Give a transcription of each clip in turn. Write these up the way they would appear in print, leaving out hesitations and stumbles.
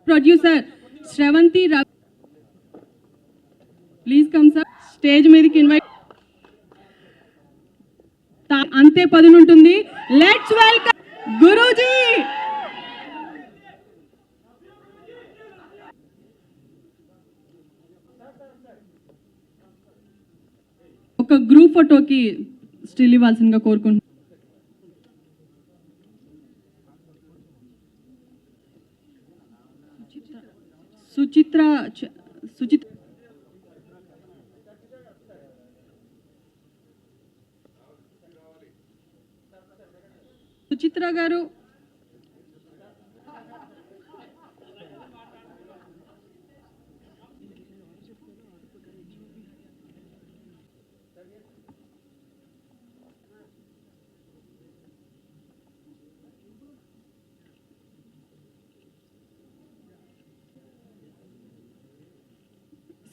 Producer Sravanthi Ravi, please come sir, stage మీదకి invite. అంతే పదునుంటుంది. Let's welcome Guruji. ఒక గ్రూప్ ఫోటోకి స్టిల్ ఇవ్వాల్సిందిగా కోరుకుంటున్నాను. సుచిత్ర గారు,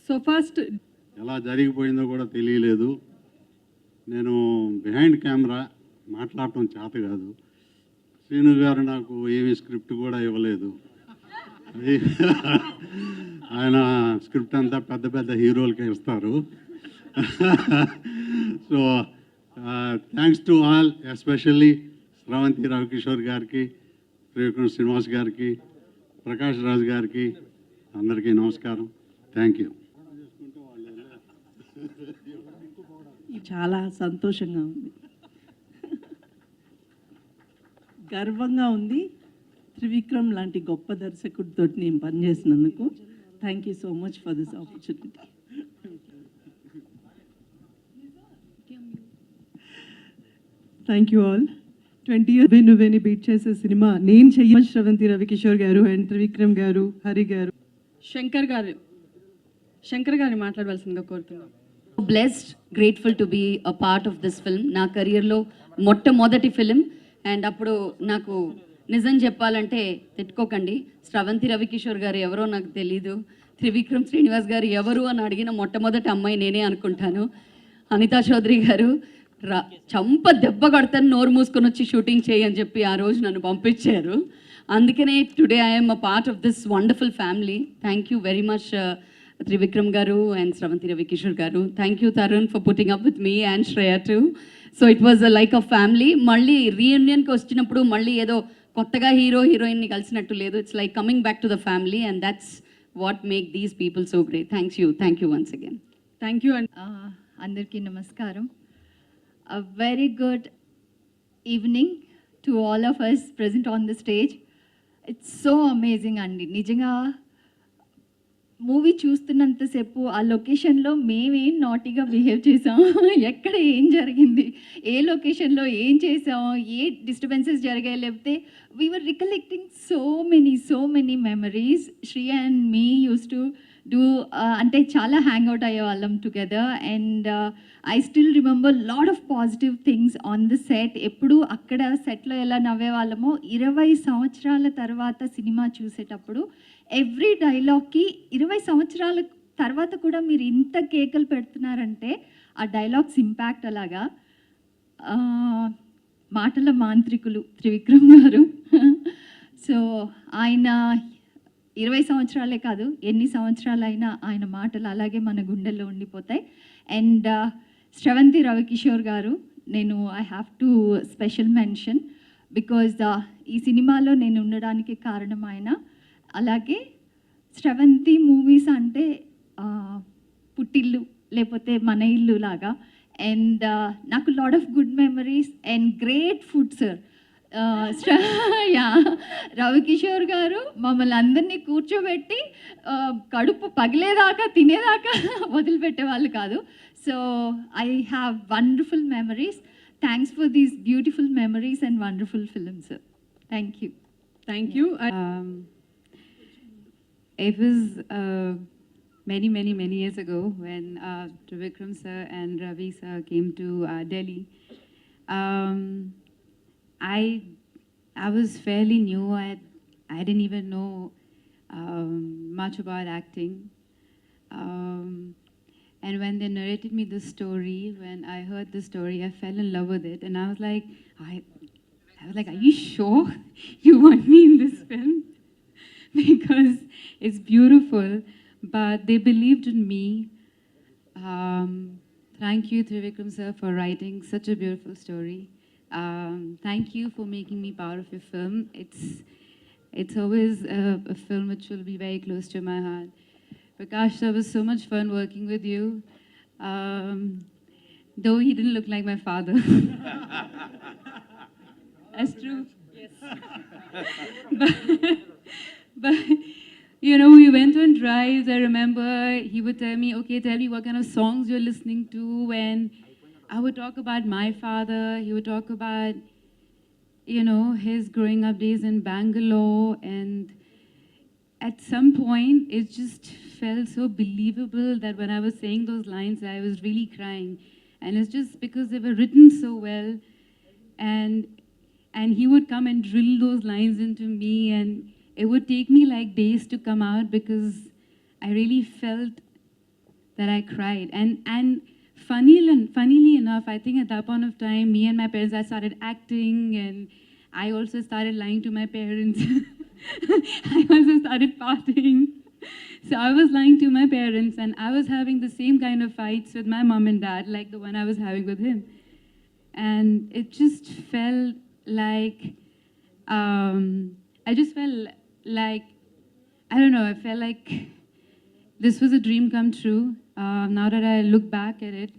సో ఫస్ట్ ఎలా జరిగిపోయిందో కూడా తెలియలేదు. నేను బిహైండ్ కెమెరా మాట్లాడటం చేత కాదు. శ్రీను గారు నాకు ఏమీ స్క్రిప్ట్ కూడా ఇవ్వలేదు. అది ఆయన స్క్రిప్ట్ అంతా పెద్ద పెద్ద హీరోలకే ఇస్తారు. So thanks to all, especially Sravanthi Ravikishore గారికి, త్రివిక్రమ్ శ్రీనివాస్ గారికి, ప్రకాష్ రాజ్ గారికి, అందరికీ నమస్కారం. Thank you. చాలా సంతోషంగా ఉంది, గర్వంగా ఉంది. త్రివిక్రమ్ లాంటి గొప్ప దర్శకుడితో నేను పనిచేసినందుకు thank you so much for this opportunity. Thank you all. 20 years నువ్వేని బీట్ చేసే సినిమా నేను చెయ్య. శ్రవంతి రవికిషోర్ గారు అండ్ త్రివిక్రమ్ గారు, హరి గారు, శంకర్ గారిని మాట్లాడవలసిందిగా కోరుతున్నాం. Blessed, grateful to be a part of this film. నా కెరియర్లో మొట్టమొదటి ఫిల్మ్. అండ్ అప్పుడు నాకు నిజం చెప్పాలంటే తిట్టుకోకండి, శ్రవంతి రవికిషోర్ గారు ఎవరో నాకు తెలీదు, త్రివిక్రమ్ శ్రీనివాస్ గారు ఎవరు అని అడిగిన మొట్టమొదటి అమ్మాయి నేనే అనుకుంటాను. అనితా చౌదరి గారు చంప దెబ్బ కొడతాను, నోరు మూసుకొని వచ్చి షూటింగ్ చేయని చెప్పి ఆ రోజు నన్ను పంపించారు. అందుకనే today I'm a part of this wonderful family. Thank you very much Trivikram garu and Shravanti Ravikishore garu. Thank you Tarun for putting up with me and Shreya too. So it was like a family. Malli reunion ki vachinappudu malli edo kottaga hero heroine ni kalisinattu ledu. It's like coming back to the family, and that's what make these people so great. Thank you once again. Thank you. And andarki namaskaram. A very good evening to all of us present on the stage. It's so amazing andi. Nijanga movie చూస్తున్నంతసేపు ఆ లొకేషన్లో మేమేం నాటీగా behave చేసాం, ఎక్కడ ఏం జరిగింది, ఏ లొకేషన్లో ఏం చేసాం, ఏ డిస్టర్బెన్సెస్ జరిగాయి, లేకపోతే we are recollecting so many memories. Sri and me use to do అంటే చాలా హ్యాంగ్ అవుట్ అయ్యే వాళ్ళం together. And I still remember lot of positive things on the set. ఎప్పుడు అక్కడ సెట్లో ఎలా నవ్వే వాళ్ళమో 20 సంవత్సరాల తర్వాత సినిమా చూసేటప్పుడు ఎవ్రీ డైలాగ్కి 20 సంవత్సరాల తర్వాత కూడా మీరు ఇంత కేకలు పెడుతున్నారంటే ఆ డైలాగ్స్ ఇంపాక్ట్ అలాగా. మాటల మాంత్రికులు త్రివిక్రమ్ గారు. సో ఆయన 20 సంవత్సరాలే కాదు, ఎన్ని సంవత్సరాలైనా ఆయన మాటలు అలాగే మన గుండెల్లో ఉండిపోతాయి. అండ్ శ్రవంతి రవికిషోర్ గారు, నేను I have to special mention because ఈ సినిమాలో నేను ఉండడానికి కారణం ఆయన. అలాగే శ్రవంతి మూవీస్ అంటే పుట్టిల్లు లేకపోతే మన ఇల్లు లాగా. అండ్ నాకు lot of good memories and great food sir. Yeah, Ravikishore గారు మమ్మల్ని అందరినీ కూర్చోబెట్టి కడుపు పగిలేదాకా తినేదాకా వదిలిపెట్టేవాళ్ళు కాదు. So I have wonderful memories. Thanks for these beautiful memories and wonderful films sir. Thank you. It was many years ago when Trivikram sir and Ravi sir came to Delhi. I was fairly new. I didn't even know much about acting. And when they narrated me the story, when I heard the story, I fell in love with it. And I was like, are you sure you want me in this film? because it's beautiful. But they believed in me. Thank you, Trivikram sir, for writing such a beautiful story. Thank you for making me part of your film. It's always a film which will be very close to my heart. Prakash, it was so much fun working with you. Though he didn't look like my father. That's true. Yes. but you know, we went on drives. I remember he would tell me, okay, tell me what kind of songs you're listening to. And I would talk about my father. He would talk about, you know, his growing up days in Bangalore. And at some point, it just felt so believable that when I was saying those lines, I was really crying. And it's just because they were written so well. And he would come and drill those lines into me, and it would take me like days to come out because I really felt that I cried. And funnily enough, I think at that point of time, me and my parents, I started acting, and I also started lying to my parents. I also started partying. So I was lying to my parents, and I was having the same kind of fights with my mom and dad like the one I was having with him. And it just felt like, I just felt like, I don't know, I felt like this was a dream come true. Now that I look back at it,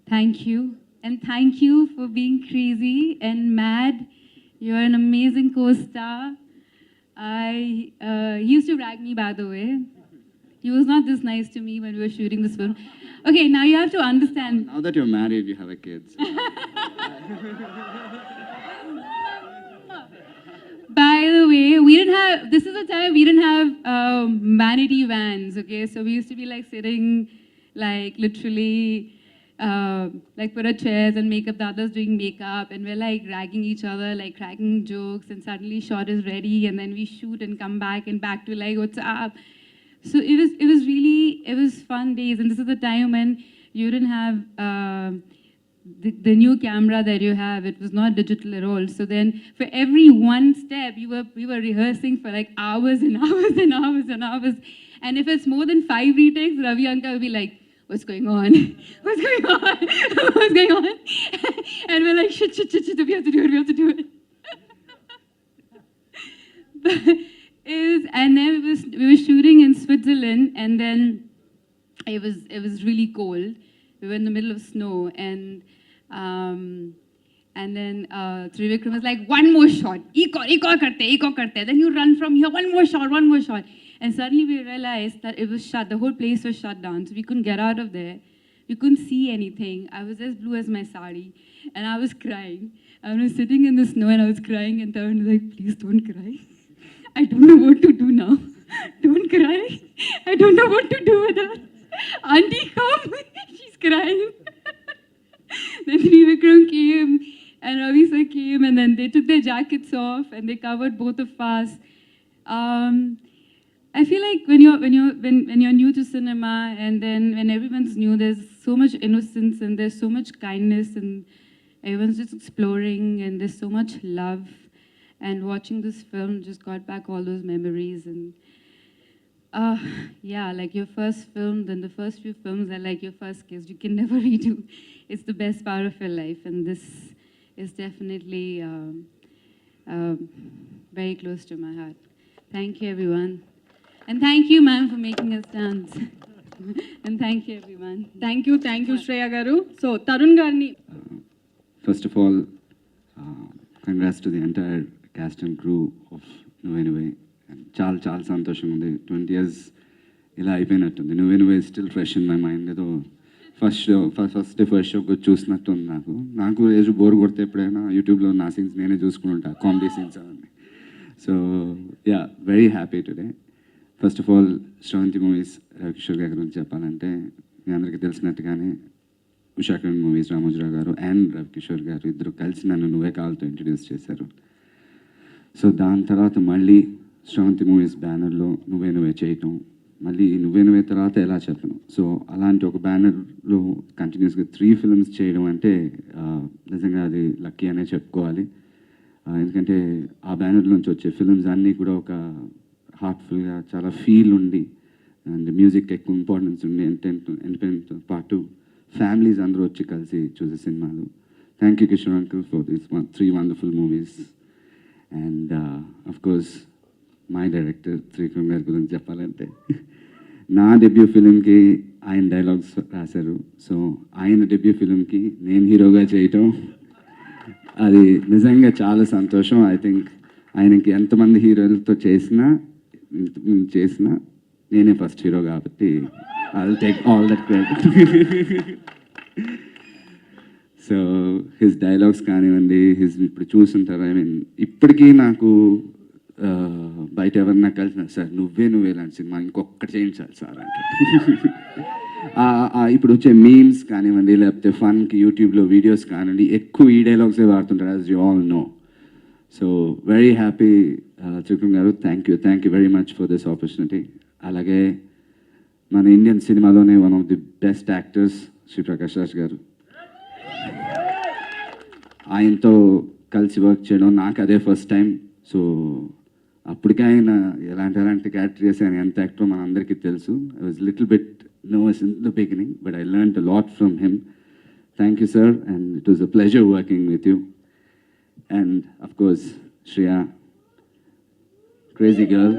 thank you. And thank you for being crazy and mad. You're an amazing co-star. He used to rag me, by the way. He was not this nice to me when we were shooting this film. Okay, now you have to understand. Now that you're married, you have a kid. So. By the way, this is the time we didn't have vanity vans, okay? So we used to be like sitting, like literally, like put our chairs and makeup, the others doing makeup, and we're like ragging each other, like cracking jokes, and suddenly shot is ready, and then we shoot and come back to like, what's up? So it was fun days, and this is the time when you didn't have the new camera that you have. It was not digital at all. So then for every one step, we were rehearsing for like hours and hours and hours and hours. And if it's more than 5 retakes, Ravi Anka will be like, what's going on? What's going on? What's going on? And we're like, shit, we have to do it. And then we were shooting in Switzerland, and then it was really cold. We were in the middle of snow, and then Trivikram was like, one more shot, ek aur karte. Then you run from here, one more shot. And suddenly we realized that it was shut, the whole place was shut down, so we couldn't get out of there. We couldn't see anything. I was as blue as my sari, and I was crying. I was sitting in the snow, and I was crying, and Tarun was like, please don't cry. I don't know what to do now. Don't cry. I don't know what to do with her. Auntie, come. She's crying. Then Trivikram came, and Ravi sir came, and then they took their jackets off, and they covered both of us. I feel like when you're new to cinema, and then when everyone's new, there's so much innocence, and there's so much kindness, and everyone's just exploring, and there's so much love. And watching this film just got back all those memories. And yeah, like your first film, then the first few films are like your first kiss. You can never redo. It's the best part of your life. And this is definitely very close to my heart. Thank you, everyone. And thank you, ma'am, for making us dance. And thank you, everyone. Thank you Shreya గారు. So Tarun గారిని First of all, congrats to the entire cast and crew of Nuve Nuve. చాలా సంతోషంగా ఉంది. 20 years ఇలా అయిపోయినట్టుంది. Nuve Nuve is still fresh in my mind. ఏదో first show చూసినట్టు ఉంది నాకు ఏదో బోర్ కొడితే ఎప్పుడైనా యూట్యూబ్లో నా సీన్స్ నేనే చూసుకుంటా, కామెడీ సీన్స్ అవన్నీ. So yeah, very happy today. First of all, Sravanthi movies Ravikishore గారి గురించి చెప్పాలంటే మీ అందరికీ తెలిసినట్టుగానే ఉషాకిరణ్ మూవీస్ రామోజీరావు గారు అండ్ రవికిషోర్ గారు ఇద్దరు కలిసి నన్ను నువ్వే కావాలతో ఇంట్రడ్యూస్ చేశారు. సో దాని తర్వాత మళ్ళీ శ్రవంతి మూవీస్ బ్యానర్లో నువ్వే చేయటం, మళ్ళీ నువ్వే తర్వాత ఎలా చెప్పను. సో అలాంటి ఒక బ్యానర్లో కంటిన్యూస్గా 3 films చేయడం అంటే నిజంగా అది లక్కీ అనే చెప్పుకోవాలి. ఎందుకంటే ఆ బ్యానర్ నుంచి వచ్చే ఫిల్మ్స్ అన్నీ కూడా ఒక హార్ట్ఫుల్గా చాలా ఫీల్ ఉండి అండ్ మ్యూజిక్ ఎక్కువ ఇంపార్టెన్స్ ఉండి ఎంటర్టైన్మెంట్ పాటు ఫ్యామిలీస్ అందరూ వచ్చి కలిసి చూసే సినిమాలు. Thank you Kishore uncle for these 3 wonderful movies. And of course my director Trivikram గారి గురించి చెప్పాలంటే నా డెబ్యూ ఫిలింకి ఆయన డైలాగ్స్ రాశారు. సో ఆయన డెబ్యూ ఫిలింకి నేను హీరోగా చేయటం అది నిజంగా చాలా సంతోషం. ఐ థింక్ ఆయనకి ఎంతమంది హీరోలతో చేసినా నేనే ఫస్ట్ హీరో కాబట్టి I will take all that credit. So his dialogues కానివ్వండి, ఇప్పుడు చూసుంటారు. ఐ మీన్ ఇప్పటికీ నాకు బయట ఎవరన్నా కలిసిన సార్ నువ్వే ఇలాంటి సినిమా ఇంకొకటి చేయించాలి సార్ అంటే ఇప్పుడు వచ్చే మీమ్స్ కానివ్వండి, లేకపోతే ఫన్కి యూట్యూబ్లో వీడియోస్ కానివ్వండి, ఎక్కువ ఈ డైలాగ్సే వాడుతుంటారు, as you all know. So very happy Trivikram garu, thank you very much for this opportunity. అలాగే మన ఇండియన్ సినిమాలోనే one of the best actors Shri Prakash Raj garu, ఆయనతో కలిసి వర్క్ చేయడం నాకు అదే ఫస్ట్ టైం. సో అప్పటికే ఆయన ఎలాంటి క్యారెక్టర్ చేసి ఆయన ఎంత యాక్టర్ మన అందరికీ తెలుసు. I was little bit nervous in the beginning, but I learned a lot from him. Thank you, sir, and it was a pleasure working with you. And of course, Shreya, crazy girl.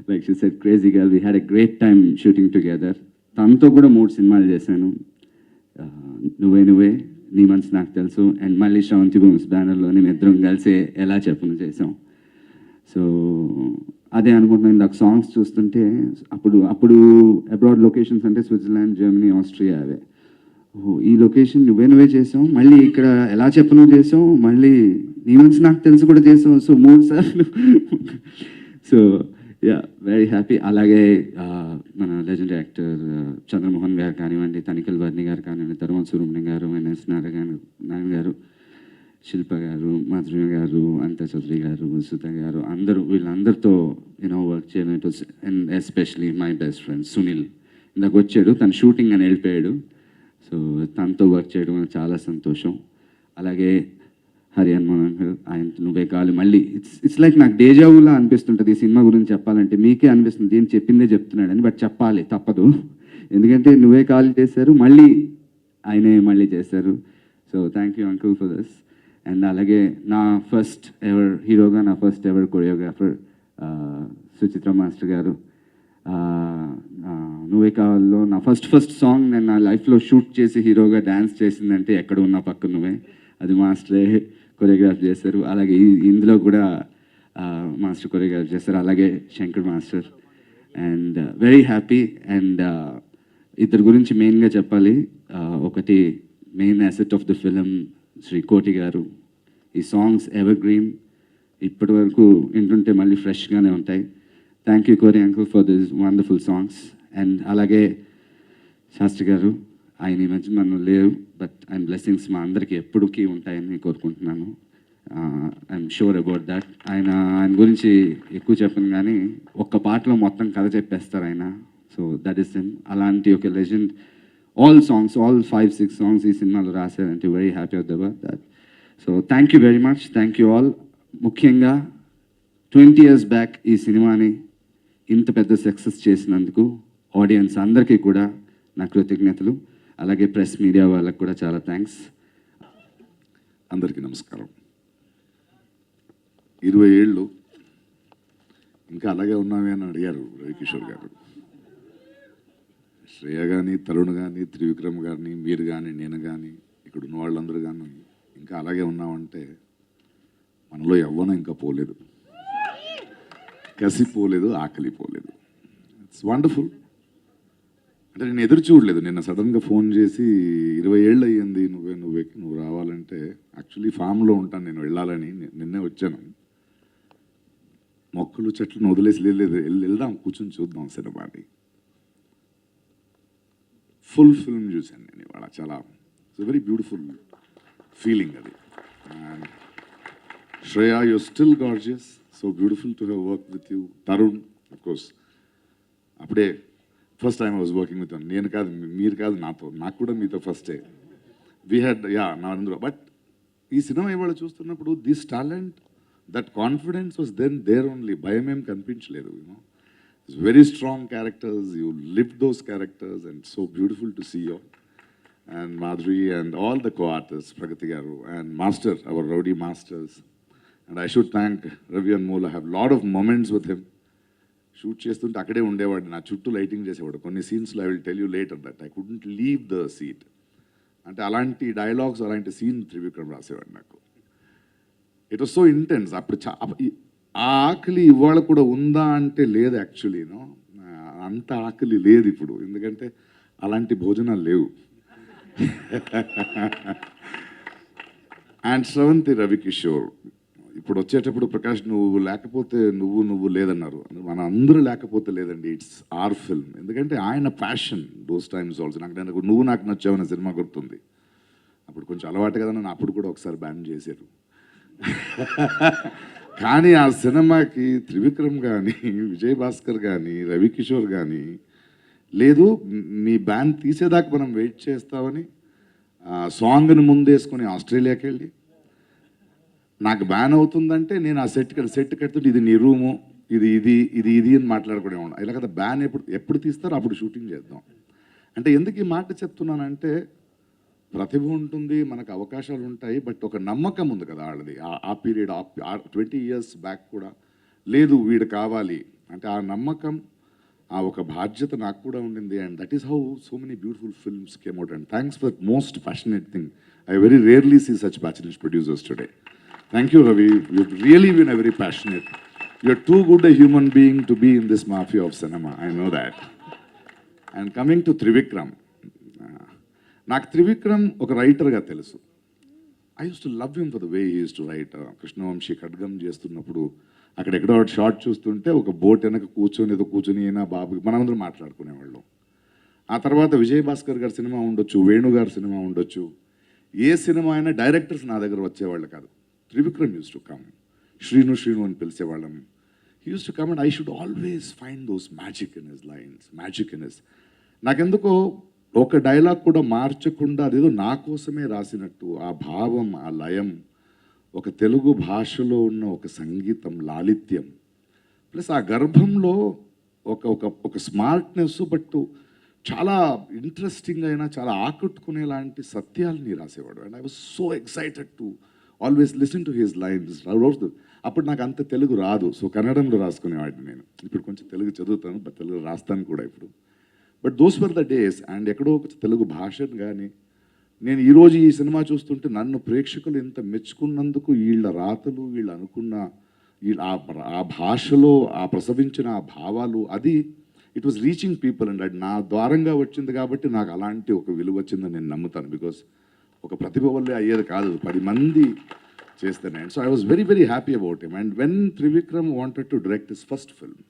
Like she said, crazy girl. We had a great time shooting together. తనతో కూడా 3 సినిమాలు చేశాను. నువ్వే నీ మనసు నాకు తెలుసు and మళ్ళీ శ్రవంతి గోమ్స్ బ్యానర్లో మేము ఇద్దరం కలిసి ఎలా చెప్పును చేసాం. సో అదే అనుకుంటున్నాను, నాకు సాంగ్స్ చూస్తుంటే అప్పుడు అబ్రాడ్ లొకేషన్స్ అంటే స్విట్జర్లాండ్, జర్మనీ, ఆస్ట్రియా అవే. ఈ లొకేషన్ నువ్వే చేసాం, మళ్ళీ ఇక్కడ ఎలా చెప్పను చేసాం, మళ్ళీ నీ మనసు నాకు తెలుసు కూడా చేసాం. సో 3 సార్లు. So yeah very happy. అలాగే మన లెజెండరీ యాక్టర్ చంద్రమోహన్ గారు కానివ్వండి, తనికల్ వర్ణి గారు కానివ్వండి, తరుణ్ సుబ్రహ్మణ్యం గారు, ఎన్ఎస్ నారాయణ గారు, శిల్ప గారు, మాధుర్య గారు, అంత చౌదరి గారు, సుత గారు, వీళ్ళందరితో వర్క్ చేయడం. It was and especially my best friend Sunil ఇందాక వచ్చాడు, తను షూటింగ్ అని వెళ్ళిపోయాడు. సో తనతో వర్క్ చేయడం చాలా సంతోషం. అలాగే హరియాన్ మోహన్ గారు, ఆయన నువ్వే కావాలి మళ్ళీ ఇట్స్ లైక్ నాకు డేజావులా అనిపిస్తుంటుంది ఈ సినిమా గురించి చెప్పాలంటే. మీకే అనిపిస్తుంది ఏం చెప్పిందే చెప్తున్నాడని, బట్ చెప్పాలి తప్పదు, ఎందుకంటే నువ్వే కాల్ చేశారు, మళ్ళీ ఆయనే మళ్ళీ చేశారు. So thank you uncle for this. And అలాగే నా ఫస్ట్ ఎవర్ హీరోగా నా first ever choreographer Suchitra master గారు. నువ్వే కావాలో నా ఫస్ట్ సాంగ్ నేను నా లైఫ్లో షూట్ చేసి హీరోగా డ్యాన్స్ చేసిందంటే ఎక్కడ ఉన్నా పక్క నువ్వే, అది మాస్టరే కొరియోగ్రాఫ్ చేశారు. అలాగే ఇందులో కూడా మాస్టర్ కొరియోగ్రాఫ్ చేశారు, అలాగే Shankar master. And very happy. And ఇద్దరు గురించి మెయిన్గా చెప్పాలి. ఒకటి main asset of the film Sri Koti గారు. ఈ సాంగ్స్ ఎవర్ గ్రీన్, ఇప్పటి వరకు వింటుంటే మళ్ళీ ఫ్రెష్గానే ఉంటాయి. థ్యాంక్ యూ కోరి uncle for this wonderful songs. And అలాగే శాస్త్రి గారు, ఆయన ఈ మధ్య మనం లేవు, బట్ ఆయన బ్లెస్సింగ్స్ మా అందరికీ ఎప్పటికీ ఉంటాయని కోరుకుంటున్నాను. I'm sure about that. ఆయన గురించి ఎక్కువ చెప్పను కానీ ఒక్క పాటలో మొత్తం కథ చెప్పేస్తారు ఆయన. So that is him. అలాంటి ఒక లెజెండ్. ఆల్ 5-6 సాంగ్స్ ఈ సినిమాలో రాశారంటే very happy about that. So thank you very much. Thank you all. ముఖ్యంగా 20 years బ్యాక్ ఈ సినిమాని ఇంత పెద్ద సక్సెస్ చేసినందుకు ఆడియన్స్ అందరికీ కూడా నా కృతజ్ఞతలు. అలాగే ప్రెస్ మీడియా వాళ్ళకు కూడా చాలా థ్యాంక్స్. అందరికీ నమస్కారం. 20 ఏళ్ళు ఇంకా అలాగే ఉన్నామే అని అడిగారు రవికిషోర్ గారు. శ్రేయ కానీ, తరుణ్ కానీ, త్రివిక్రమ్ కానీ, మీరు కానీ, నేను కానీ, ఇక్కడ ఉన్న వాళ్ళందరూ కానీ ఇంకా అలాగే ఉన్నామంటే మనలో యవ్వనం ఇంకా పోలేదు, కసి పోలేదు, ఆకలి పోలేదు. It's wonderful. అంటే నేను ఎదురు చూడలేదు. నిన్న సడన్గా ఫోన్ చేసి 20 ఏళ్ళు అయ్యింది నువ్వు రావాలంటే, యాక్చువల్లీ ఫామ్లో ఉంటాను నేను, వెళ్ళాలని నిన్నే వచ్చాను. మొక్కలు చెట్లను వదిలేసి వెళ్దాం కూర్చొని చూద్దాం సినిమాని. ఫుల్ ఫిల్మ్ చూశాను నేను ఇవాళ. చాలా ఇట్స్ వెరీ బ్యూటిఫుల్ ఫీలింగ్ అది. And Shreya, you're still gorgeous, so beautiful to have work with you. Tarun of course అప్పుడే first time I was working with నేను కాదు, మీరు కాదు, నాకు కూడా మీతో ఫస్టే. వీ హ్యాడ్ నా అందులో. బట్ ఈ సినిమా ఇవాళ చూస్తున్నప్పుడు this talent that confidence was then there only. భయం ఏం కనిపించలేదు. You know it's very strong characters, you live those characters and so beautiful to see you. And Madhuri and all the co-artists, Pragati Garu and Master, our Rowdy Masters. And I should thank Ravi Anmol. I have a lot of moments with him. Shoot చేస్తుంటే అక్కడే ఉండేవాడు, నా చుట్టూ lighting చేసేవాడు. కొన్ని సీన్స్లో I will tell you later that I couldn't leave the seat. అంటే అలాంటి డైలాగ్స్, అలాంటి సీన్ త్రివిక్రమ్ రాసేవాడు నాకు. It was so intense. అప్పుడు ఆ ఆకలి ఇవాళ కూడా ఉందా అంటే లేదు యాక్చువల్లీనో. అంత ఆకలి లేదు ఇప్పుడు, ఎందుకంటే అలాంటి భోజనాలు లేవు. అండ్ శ్రవంతి రవికిషోర్ ఇప్పుడు వచ్చేటప్పుడు, ప్రకాష్ నువ్వు లేకపోతే నువ్వు లేదన్నారు. మన అందరూ లేకపోతే లేదండి, ఇట్స్ ఆర్ ఫిల్మ్. ఎందుకంటే ఆయన ప్యాషన్ దోస్ టైమ్స్ ఆల్సో. నువ్వు నాకు నచ్చావన్న సినిమా గుర్తుంది. అప్పుడు కొంచెం అలవాటు కదా, నన్ను అప్పుడు కూడా ఒకసారి బ్యాన్ చేశారు. కానీ ఆ సినిమాకి త్రివిక్రమ్ కానీ, విజయ్ భాస్కర్ కానీ, రవికిషోర్ కానీ లేదు, నీ బ్యాన్ తీసేదాకా మనం వెయిట్ చేస్తామని సాంగ్ని ముందేసుకొని ఆస్ట్రేలియాకి వెళ్ళి, నాకు బ్యాన్ అవుతుందంటే నేను ఆ సెట్ కడుతుంటే ఇది నీ రూము, ఇది అని మాట్లాడుకునే ఉన్నాను. ఇలా కదా, బ్యాన్ ఎప్పుడు తీస్తారో అప్పుడు షూటింగ్ చేద్దాం అంటే. ఎందుకు ఈ మాట చెప్తున్నానంటే, ప్రతిభ ఉంటుంది, మనకు అవకాశాలు ఉంటాయి, బట్ ఒక నమ్మకం ఉంది కదా వాళ్ళది. ఆ పీరియడ్ 20 years బ్యాక్ కూడా లేదు వీడు కావాలి అంటే, ఆ నమ్మకం, ఆ ఒక బాధ్యత నాకు కూడా ఉండింది. And that is how so many beautiful films came out. And thanks for most passionate thing. I very rarely see such passionate producers today. Thank you, Ravi. You've really been a very passionate. You're too good a human being to be in this mafia of cinema. I know that. And coming to Trivikram, నాకు త్రివిక్రమ్ ఒక రైటర్గా తెలుసు. I used to love him for the way he used to write. Krishna Vamsi ఖడ్గం చేస్తున్నప్పుడు అక్కడెక్కడో short చూస్తుంటే ఒక boat వెనక కూర్చొని అయినా బాబు మనందరం మాట్లాడుకునేవాళ్ళం. ఆ తర్వాత విజయ్ భాస్కర్ గారి సినిమా ఉండొచ్చు, వేణు గారి సినిమా ఉండొచ్చు, ఏ సినిమా అయినా డైరెక్టర్స్ నా దగ్గర వచ్చేవాళ్ళు కాదు. Trivikram used to come. Shrinu అని పిలిచేవాళ్ళం. He used to come and I should always find those magic in his lines, magic in his. నాకెందుకో ఒక డైలాగ్ కూడా మార్చకుండా అదేదో నా కోసమే రాసినట్టు ఆ భావం, ఆ లయం, ఒక తెలుగు భాషలో ఉన్న ఒక సంగీతం లాలిత్యం, ప్లస్ ఆ గర్భంలో ఒక స్మార్ట్నెస్, బట్ చాలా ఇంట్రెస్టింగ్ అయినా చాలా ఆకట్టుకునేలాంటి సత్యాలని రాసేవాడు. And I was so excited to always listen to his lines. అప్పుడు నాకు అంత తెలుగు రాదు, సో కన్నడంలో రాసుకునేవాడిని నేను. ఇప్పుడు కొంచెం తెలుగు చదువుతాను, బట్ తెలుగు రాస్తాను కూడా ఇప్పుడు. But those were the days. And ఎక్కడో ఒక తెలుగు భాషను కానీ నేను ఈరోజు ఈ సినిమా చూస్తుంటే నన్ను ప్రేక్షకులు ఇంత మెచ్చుకున్నందుకు, వీళ్ళ రాతలు, వీళ్ళు అనుకున్న ఆ భాషలో ఆ ప్రసవించిన ఆ భావాలు, అది it was reaching people. And అది నా ద్వారంగా వచ్చింది కాబట్టి నాకు అలాంటి ఒక విలువ వచ్చిందని నేను నమ్ముతాను. బికాస్ ఒక ప్రతిభ వల్లే అయ్యేది కాదు, 10 మంది చేస్తేనే. So I was very very happy about him. And when Trivikram wanted to direct his first film,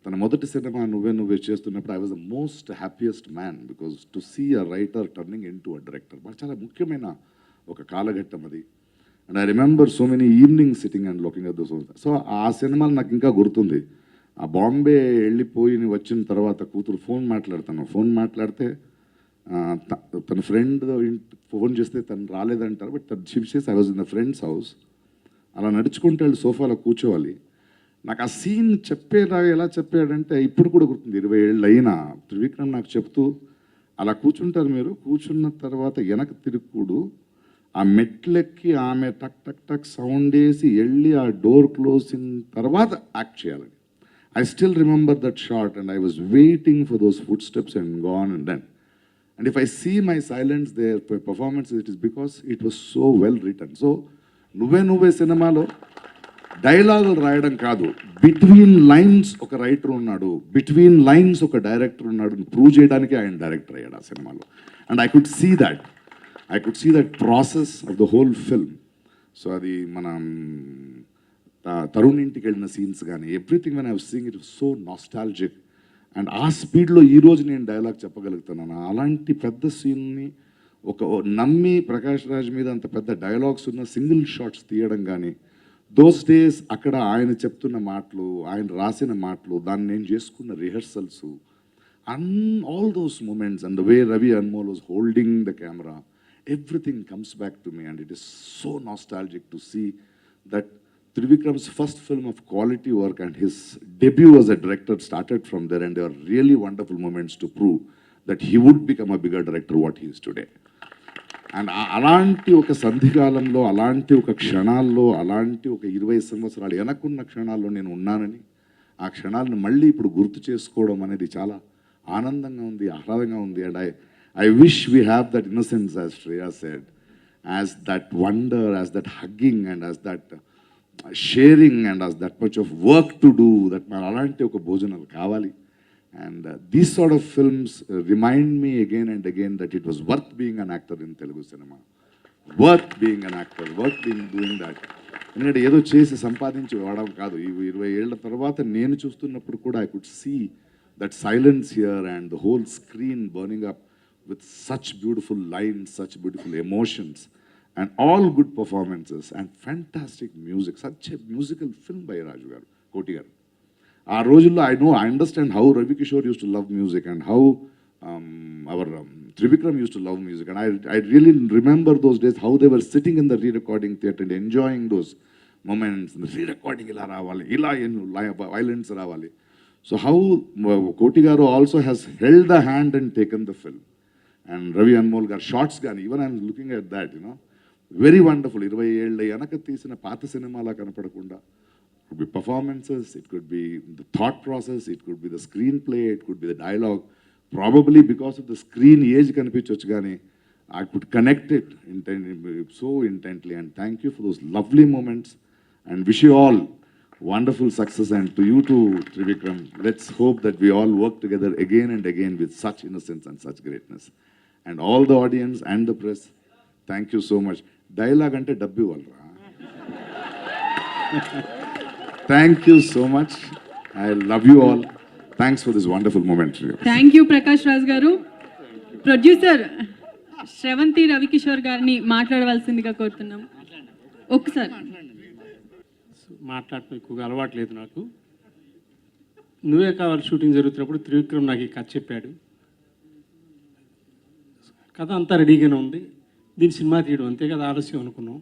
తన మొదటి సినిమా నువ్వే చేస్తున్నప్పుడు I was the most happiest man, because to see a writer turning in to a director చాలా ముఖ్యమైన ఒక కాలఘట్టం అది. And I remember so many evening sitting and looking at those. So ఆ సినిమాలు నాకు ఇంకా గుర్తుంది. ఆ బాంబే వెళ్ళిపోయి వచ్చిన తర్వాత కూతురు ఫోన్ మాట్లాడితే తన ఫ్రెండ్ ఫోన్ చేస్తే తను రాలేదంటారు, బట్ తను shift I was in the friends house. అలా నడుచుకుంటే వాళ్ళు సోఫాలో కూర్చోవాలి. నాకు ఆ సీన్ చెప్పేలాగా ఎలా చెప్పాడంటే ఇప్పుడు కూడా గుర్తుంది. 20 ఏళ్ళు అయినా త్రివిక్రమ్ నాకు చెప్తూ, అలా కూర్చుంటారు మీరు, కూర్చున్న తర్వాత వెనక తిరుగుడు, ఆ మెట్లెక్కి ఆమె టక్ టక్ టక్ సౌండ్ వేసి వెళ్ళి ఆ డోర్ క్లోజ్ అయిన తర్వాత యాక్ట్ చేయాలని. I still remember that shot and I was waiting for those footsteps and gone and done. And if I see my silence there for performance, it is because it was so well written. So, నువ్వే సినిమాలో డైలాగులు రాయడం కాదు, between lines ఒక writer ఉన్నాడు, between lines ఒక director ఉన్నాడు prove చేయడానికి ఆయన డైరెక్టర్ అయ్యాడు ఆ సినిమాలో. And I could see that process of the whole film. So అది మనం తరుణ్ ఇంటికి వెళ్ళిన సీన్స్ కానీ everything when I was seeing it was so nostalgic. And ఆ స్పీడ్లో ఈరోజు నేను డైలాగ్ చెప్పగలుగుతున్నాను. అలాంటి పెద్ద సీన్ని ఒక నమ్మి ప్రకాష్ రాజ్ మీద అంత పెద్ద డైలాగ్స్ ఉన్న సింగిల్ షాట్స్ తీయడం కానీ, దోస్ డేస్ అక్కడ ఆయన చెప్తున్న మాటలు, ఆయన రాసిన మాటలు, దాన్ని నేను చేసుకున్న rehearsals, all those moments and the way Ravi Anmol was holding the camera, everything comes back to me and it is so nostalgic to see that Trivikram's first film of quality work and his debut as a director started from there, and there are really wonderful moments to prove that he would become a bigger director what he is today. And అలాంటి ఒక సంధికాలంలో, అలాంటి ఒక క్షణాల్లో, అలాంటి ఒక 20 సంవత్సరాలు వెనక్కున్న క్షణాల్లో నేను ఉన్నానని, ఆ క్షణాలను మళ్ళీ ఇప్పుడు గుర్తు చేసుకోవడం అనేది చాలా ఆనందంగా ఉంది, ఆహ్లాదంగా ఉంది. And I wish we have that innocence, as Shreya said, as that wonder, as that hugging and as that sharing and as that much of work to do, that మన అలాంటి ఒక భోజనాలు కావాలి. And these sort of films remind me again and again that it was worth being an actor in Telugu cinema. Worth being an actor, worth doing that. ఎందుకంటే ఏదో చేసి సంపాదించి వాడడం కాదు. ఈ 20 ఏళ్ల తర్వాత నేను చూస్తున్నప్పుడు కూడా I could see that silence here and the whole screen burning up with such beautiful lines, such beautiful emotions and all good performances and fantastic music. Such a musical film by Raju garu, Koti garu. ఆ రోజుల్లో I understand how Ravi Kishore used to love music and how our Trivikram used to love music. And I really remember those days, how they were sitting in the re-recording theatre and enjoying those moments. The re-recording ila ravali, ila violence ravali. So how Koti garu also has held the hand and taken the film. And Ravi Anmol garu shots gani, even I'm looking at that, you know, very wonderful. 20 ఏళ్ళ వెనక తీసిన పాత సినిమాలా కనపడకుండా, it could be performances, it could be the thought process, it could be the screenplay, it could be the dialogue. Probably because of the screen age kanipichochu gaani I could connect it so intently. And thank you for those lovely moments and wish you all wonderful success. And to you too, Trivikram, let's hope that we all work together again and again with such innocence and such greatness. And all the audience and the press, thank you so much. Dialogue ante dabbi valra. Thank you so much. I love you all. Thanks for this wonderful moment. Thank you Prakash Raj గారు. Producer Sravanthi Ravikishore గారిని మాట్లాడవలసిందిగా కోరుతున్నాం. ఒకసారి మాట్లాడటం ఎక్కువగా అలవాటు లేదు నాకు. నువ్వే కావాలి షూటింగ్ జరుగుతున్నప్పుడు త్రివిక్రమ్ నాకు ఈ కథ చెప్పాడు. కథ అంతా రెడీగానే ఉంది, దీని సినిమా తీయడం అంతే కదా ఆలస్యం అనుకున్నాం.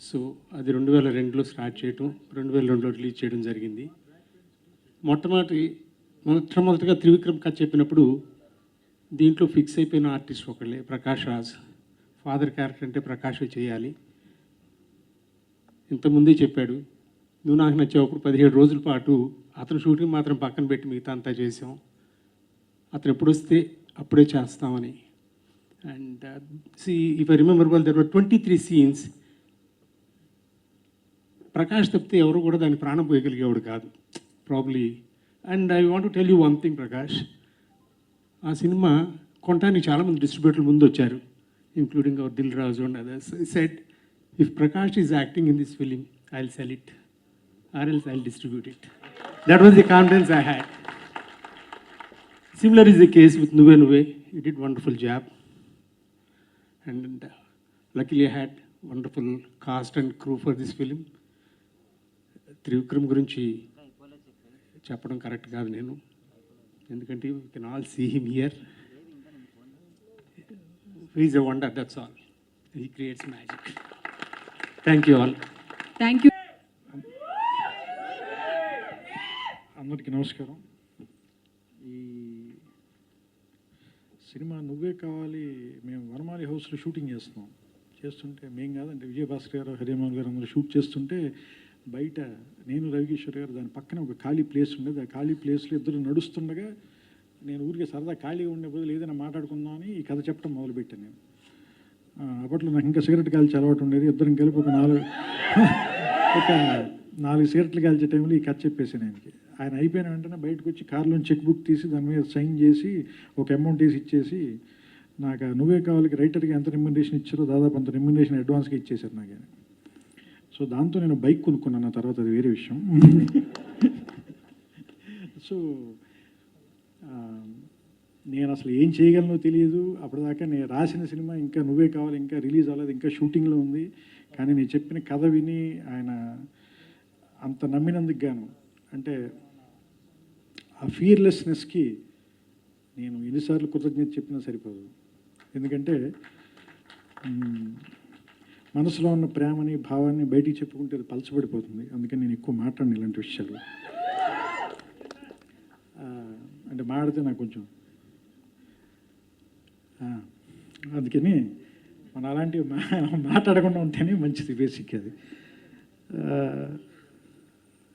సో అది 2002లో స్టార్ట్ చేయటం, 2002లో రిలీజ్ చేయడం జరిగింది. మొట్టమొదటిగా త్రివిక్రమ్ కథ చెప్పినప్పుడు దీంట్లో ఫిక్స్ అయిపోయిన ఆర్టిస్ట్ ఒకళ్ళే, ప్రకాష్ రాజ్. ఫాదర్ క్యారెక్టర్ అంటే ప్రకాష్ చేయాలి. ఇంతకుముందే చెప్పాడు, నువ్వు నాకు నచ్చావు. అప్పుడు 17 రోజుల పాటు అతను షూటింగ్ మాత్రం పక్కన పెట్టి మిగతా అంతా చేసాం. అతను ఎప్పుడు వస్తే అప్పుడే చేస్తామని. And if I remember well, there were 23 scenes. Prakash తప్పితే ఎవరు కూడా దాన్ని ప్రాణం పోయగలిగేవాడు కాదు probably. And I want to tell you one thing Prakash, ఆ సినిమా కొనడానికి చాలామంది డిస్ట్రిబ్యూటర్లు ముందు వచ్చారు, including our Dil Raju and others. Said if Prakash is acting in this film, I will sell it or else I will distribute it. That was the confidence I had. Similar is the case with Nuvve Nuvve. You did wonderful job. And luckily I had wonderful cast and crew for this film. Trivikram గురించి చెప్పడం correct కాదు నేను, ఎందుకంటే you can all see him here. He is a wonder, that's all. He creates magic. Thank you all. Thank you. అందరికీ నమస్కారం. ఈ cinema నువ్వే కావాలి మేము వనమాలి హౌస్లో షూటింగ్ చేస్తుంటే మేము కాదంటే విజయభాస్కర్ గారు, హరిమాన్ గారు అందరూ షూట్ చేస్తుంటే బయట నేను రవికిషోర్ గారు దాని పక్కన ఒక ఖాళీ ప్లేస్ ఉండేది. ఆ ఖాళీ ప్లేస్లో ఇద్దరు నడుస్తుండగా నేను ఊరికే సరదా ఖాళీగా ఉండే బదులు ఏదైనా మాట్లాడుకుందాం అని ఈ కథ చెప్పడం మొదలుపెట్టాను నేను. అప్పట్లో నాకు ఇంకా సిగరెట్ కాల్చి అలవాటు ఉండేది. ఇద్దరం కలిపి ఒక 4 సిగరెట్లు కాల్చే టైంలో ఈ కథ చెప్పేసాను ఆయనకి. ఆయన అయిపోయిన వెంటనే బయటకు వచ్చి కారులో చెక్ బుక్ తీసి దాని మీద సైన్ చేసి ఒక అమౌంట్ వేసి ఇచ్చేసి, నాకు నువ్వే కావాలి రైటర్కి ఎంత రెమ్యునరేషన్ ఇచ్చారో దాదాపు అంత రెమ్యునరేషన్ అడ్వాన్స్గా ఇచ్చేశారు నాకు ఆయన. సో దాంతో నేను బైక్ కొనుక్కున్నాను ఆ తర్వాత, అది వేరే విషయం. సో నేను అసలు ఏం చేయగలనో తెలియదు అప్పటిదాకా. నేను రాసిన సినిమా ఇంకా నువ్వే కావాలి ఇంకా రిలీజ్ అవ్వలేదు, ఇంకా షూటింగ్లో ఉంది. కానీ నేను చెప్పిన కథ విని ఆయన అంత నమ్మినందుకు గాను, అంటే ఆ ఫియర్లెస్నెస్కి నేను ఎన్నిసార్లు కృతజ్ఞత చెప్పినా సరిపోదు. ఎందుకంటే మనసులో ఉన్న ప్రేమని భావాన్ని బయటికి చెప్పుకుంటే అది పలచబడిపోతుంది. అందుకని నేను ఎక్కువ మాట్లాడను ఇలాంటి విషయాలు. అంటే మాడితే నాకు కొంచెం అందుకని మనం అలాంటివి మాట్లాడకుండా ఉంటేనే మంచిది. బేసిక్ అది.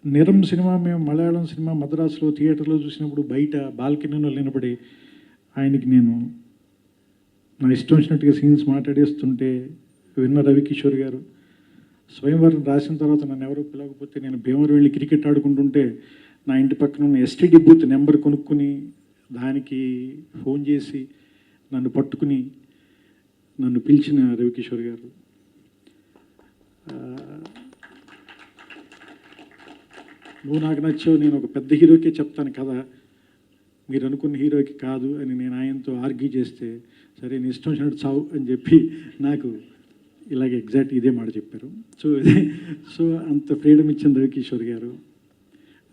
నిరం సినిమా మేము మలయాళం సినిమా మద్రాసులో థియేటర్లో చూసినప్పుడు బయట బాల్కనీలో నిలబడి ఆయనకి నేను నా ఇష్టం వచ్చినట్టుగా సీన్స్ మాట్లాడేస్తుంటే విన్న రవికిషోర్ గారు స్వయంవరం రాసిన తర్వాత నన్ను ఎవరో పిలవకపోతే నేను భీమవరం వెళ్ళి క్రికెట్ ఆడుకుంటుంటే నా ఇంటి పక్కన ఉన్న ఎస్టీడీ బూత్ నెంబర్ కొనుక్కుని దానికి ఫోన్ చేసి నన్ను పట్టుకుని నన్ను పిలిచిన రవికిషోర్ గారు. నువ్వు నాకు నచ్చావు, నేను ఒక పెద్ద హీరోకే చెప్తాను కదా, మీరు అనుకున్న హీరోకి కాదు అని నేను ఆయనతో ఆర్గ్యూ చేస్తే, సరే నీ ఇష్టం వచ్చినట్టు చావు అని చెప్పి నాకు ఇలాగే ఎగ్జాక్ట్ ఇదే మాట చెప్పారు. సో అంత ఫ్రీడమ్ ఇచ్చిన రవికిషోర్ గారు.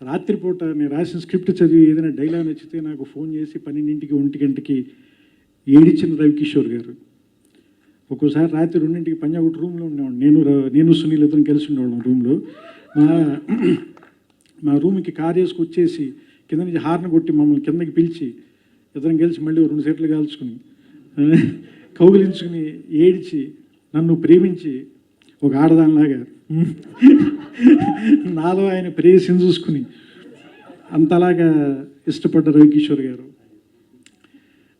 రాత్రిపూట నేను రాసిన స్క్రిప్ట్ చదివి ఏదైనా డైలాగ్ నచ్చితే నాకు ఫోన్ చేసి 12ంటికి 1 గంటకి ఏడిచిన రవికిషోర్ గారు. ఒక్కోసారి రాత్రి 2ంటికి పంజాగుట్ రూమ్లో ఉండేవాడు. నేను సునీల్ ఇద్దరం కలిసి ఉండేవాళ్ళం రూమ్లో. మా రూమ్కి కార్ వేసుకొచ్చేసి కింద నుంచి హార్న్ కొట్టి మమ్మల్ని కిందకి పిలిచి ఇద్దరం కలిసి మళ్ళీ 2 సెట్లు కాల్చుకుని కౌగిలించుకుని ఏడిచి నన్ను ప్రేమించి ఒక ఆడదానిలాగా నాలో ఆయన ప్రేయసిని చూసుకుని అంతలాగా ఇష్టపడ్డ రవికిషోర్ గారు.